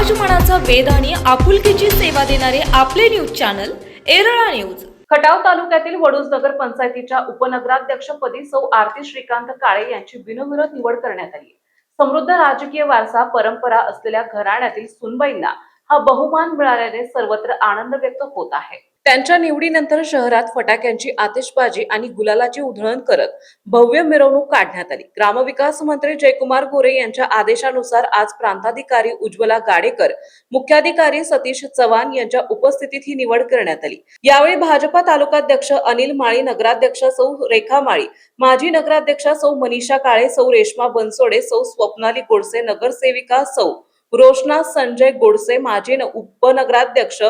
समाजमनाचा वेध आणि आपुलकीची सेवा देणारे आपले news channel Erala news. Khatav तालुक्यातील वडूज नगर पंचायतीच्या उपनगराध्यक्षपदी सौ आरती श्रीकांत काळे यांची बिनविरोध निवड करण्यात आली। समृद्ध राजकीय वारसा परंपरा असलेल्या घराण्यातील सुनबाईंना हा बहुमान मिळाल्याने सर्वत्र आनंद व्यक्त होत आहे। त्यांच्या निवडीनंतर शहरात फटाक्यांची आतिषबाजी आणि गुलालाची उधळण करत भव्य मिरवणूक काढण्यात आली। ग्रामविकास मंत्री जयकुमार गोरे यांच्या आदेशानुसार आज प्रांताधिकारी उज्ज्वला गाडेकर, मुख्याधिकारी सतीश चव्हाण यांच्या उपस्थितीत ही निवड करण्यात आली। यावेळी भाजपा तालुकाध्यक्ष अनिल माळी, नगराध्यक्ष सौ रेखा माळी, माजी नगराध्यक्ष सौ मनीषा काळे, सौ रेश्मा बनसोडे, सौ स्वप्नाली गोडसे, नगरसेविका सौ रोशना संजय गोडसे, माजी उपनगराध्यक्ष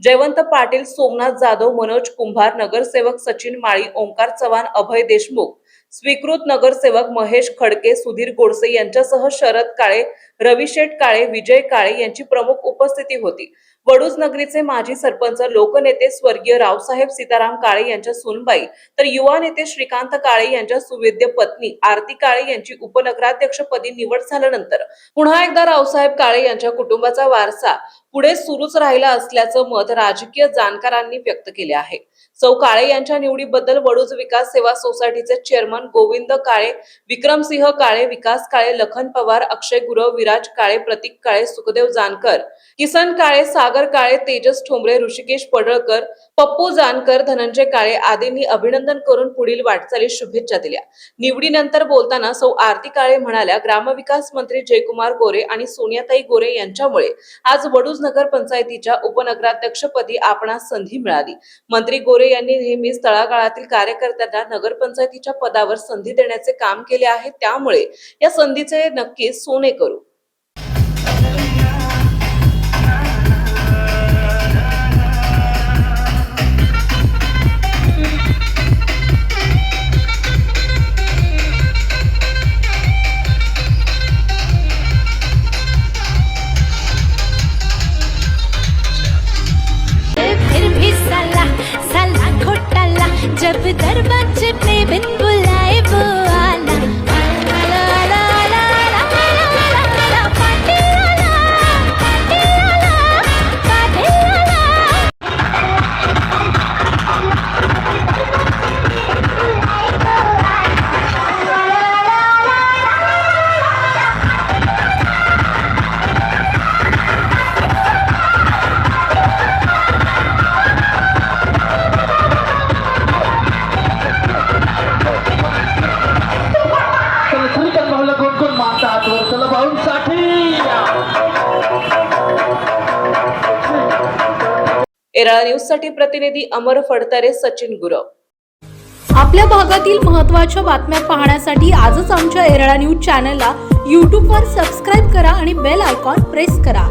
जयवंत पाटील, सोमनाथ जाधव, मनोज कुंभार, नगरसेवक सचिन माळी, ओंकार चव्हाण, अभय देशमुख, स्वीकृत नगरसेवक महेश खडके, सुधीर गोडसे यांच्यासह शरद काळे, रविशेठ काळे, विजय काळे यांची प्रमुख उपस्थिती होती। वडूज नगरीचे माजी सरपंच लोकनेते स्वर्गीय रावसाहेब सीताराम काळे यांच्या सुनबाई तर युवा नेते श्रीकांत काळे यांच्या सुवेद्य पत्नी आरती काळे यांची उपनगराध्यक्षपदी निवड झाल्यानंतर पुन्हा एकदा रावसाहेब काळे यांच्या कुटुंबाचा वारसा पुढे सुरूच राहिला असल्याचं मत राजकीय जाणकारांनी व्यक्त केले आहे। सौ काळे यांच्या निवडीबद्दल वडूज विकास सेवा सोसायटीचे चेअरमन गोविंद काळे, विक्रमसिंह काळे, विकास काळे, लखन पवार, अक्षय गुरव, विराज काळे, प्रतीक काळे, सुखदेव जानकर, किसन काळे, सागर काळे, तेजस ठोंबरे, ऋषिकेश पडळकर, पप्पू जानकर, धनंजय काळे आदींनी अभिनंदन करून पुढील वाटचालीस शुभेच्छा दिल्या। निवडीनंतर बोलताना सौ आरती काळे म्हणाल्या, ग्रामविकास मंत्री जयकुमार गोरे आणि सोनियाताई गोरे यांच्यामुळे आज वडूज नगर पंचायतीच्या उपनगराध्यक्षपदी आपणास संधी मिळाली। मंत्री गोरे यांनी नेहमीच तळागाळातील कार्यकर्त्यांना नगरपंचायतीच्या पदावर संधी देण्याचे काम केले आहे, त्यामुळे या संधीचे नक्कीच सोने करू। जब दरबार में बिन बुलाए वो आला आला आला आला आला आला पाटिल आला पाटिल एरळा न्यूज साठी प्रतिनिधी अमर फडतरे, सचिन गुरव। आपल्या भागातील महत्त्वाच्या बातम्या पाहण्यासाठी आजच आमच्या एरळा न्यूज चॅनलला YouTube वर सबस्क्राइब करा आणि बेल आयकॉन प्रेस करा।